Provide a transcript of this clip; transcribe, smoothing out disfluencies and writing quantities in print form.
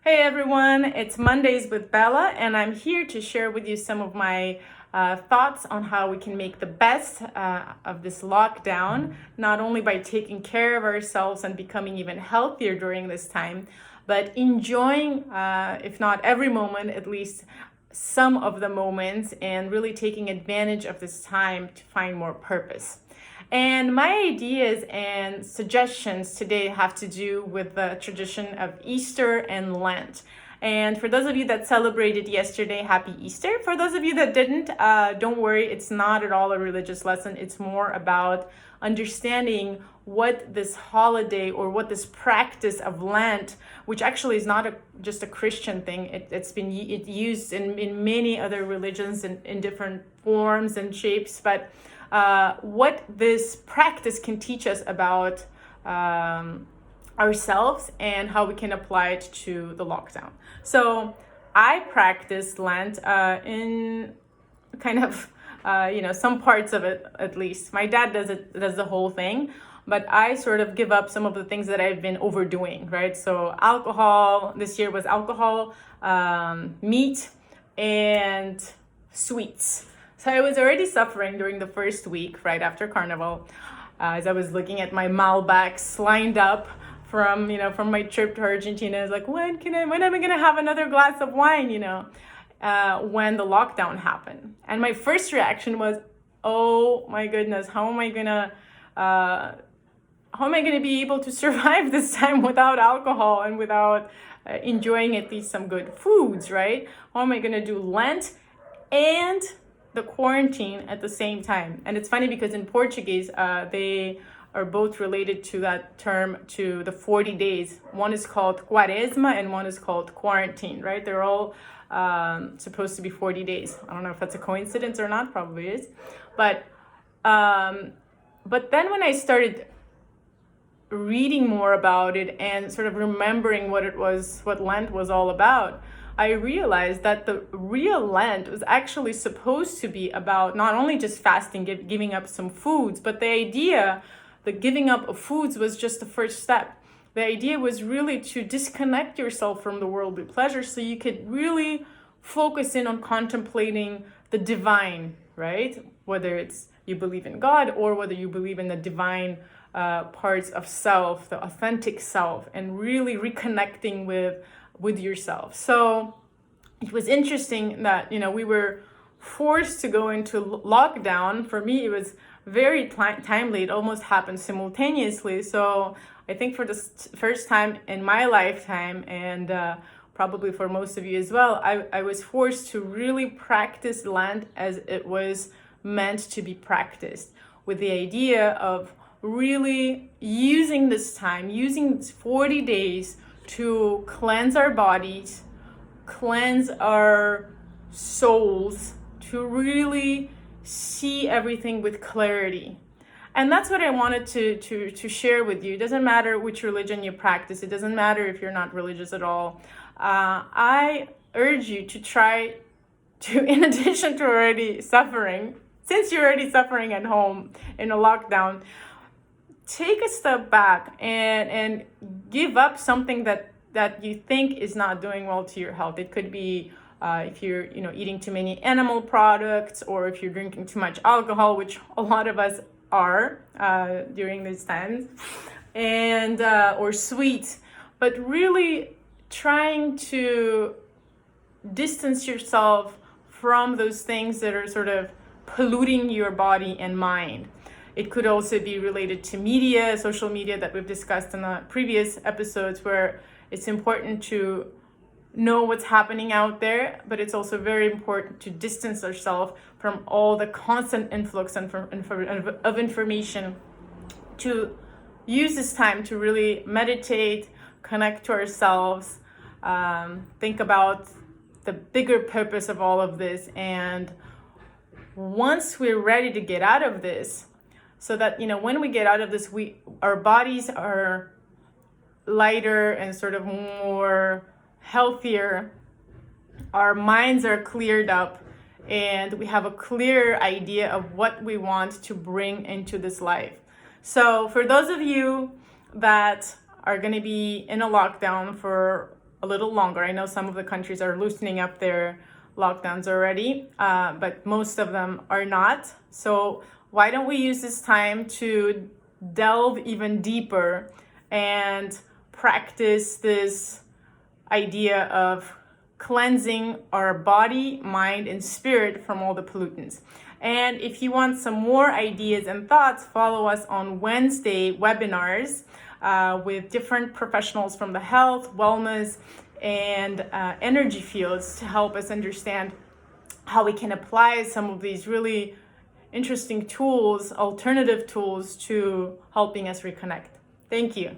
Hey everyone, it's Mondays with Bella, and I'm here to share with you some of my thoughts on how we can make the best of this lockdown, not only by taking care of ourselves and becoming even healthier during this time, but enjoying, if not every moment, at least some of the moments, and really taking advantage of this time to find more purpose. And my ideas and suggestions today have to do with the tradition of Easter and Lent. And for those of you that celebrated yesterday, happy Easter. For those of you that didn't, don't worry, it's not at all a religious lesson. It's more about understanding what this holiday or what this practice of Lent, which actually is not just a Christian thing, it's been used in many other religions in different forms and shapes, but what this practice can teach us about ourselves and how we can apply it to the lockdown. So I practice Lent in kind of some parts of it, at least. My dad does the whole thing, but I sort of give up some of the things that I've been overdoing, right? So alcohol, this year was alcohol, meat, and sweets. So I was already suffering during the first week, right after Carnival, as I was looking at my Malbecs lined up from my trip to Argentina. I was like, when am I gonna have another glass of wine, when the lockdown happened? And my first reaction was, oh my goodness, how am I gonna be able to survive this time without alcohol and without enjoying at least some good foods, right? How am I gonna do Lent and the quarantine at the same time? And it's funny because in Portuguese, they are both related to that term, to the 40 days. One is called Quaresma and one is called quarantine, right? They're all supposed to be 40 days. I don't know if that's a coincidence or not, probably is. But then when I started reading more about it and sort of remembering what Lent was all about, I realized that the real Lent was actually supposed to be about not only just fasting, giving up some foods, but the giving up of foods was just the first step. The idea was really to disconnect yourself from the worldly pleasure so you could really focus in on contemplating the divine, right? Whether it's you believe in God or whether you believe in the divine parts of self, the authentic self, and really reconnecting with yourself. So it was interesting that we were forced to go into lockdown. For me, it was very timely. It almost happened simultaneously. So I think for the first time in my lifetime, and probably for most of you as well, I was forced to really practice Lent as it was meant to be practiced, with the idea of really using this time, using 40 days to cleanse our bodies, cleanse our souls, to really see everything with clarity. And that's what I wanted to share with you. It doesn't matter which religion you practice. It doesn't matter if you're not religious at all. I urge you to try to, in addition to already suffering, since you're already suffering at home in a lockdown, take a step back and give up something that you think is not doing well to your health. It could be if you're eating too many animal products, or if you're drinking too much alcohol, which a lot of us are during these times, and or sweets, but really trying to distance yourself from those things that are sort of polluting your body and mind. It could also be related to media, social media, that we've discussed in the previous episodes, where it's important to know what's happening out there, but it's also very important to distance ourselves from all the constant influx of information, to use this time to really meditate, connect to ourselves, think about the bigger purpose of all of this. And once we're ready to get out of this, so that when we get out of this, our bodies are lighter and sort of more healthier, our minds are cleared up, and we have a clear idea of what we want to bring into this life. So for those of you that are going to be in a lockdown for a little longer. I know some of the countries are loosening up their lockdowns already, but most of them are not. So why don't we use this time to delve even deeper and practice this idea of cleansing our body, mind, and spirit from all the pollutants. And if you want some more ideas and thoughts, follow us on Wednesday webinars with different professionals from the health, wellness, and energy fields to help us understand how we can apply some of these really interesting tools, alternative tools, to helping us reconnect. Thank you.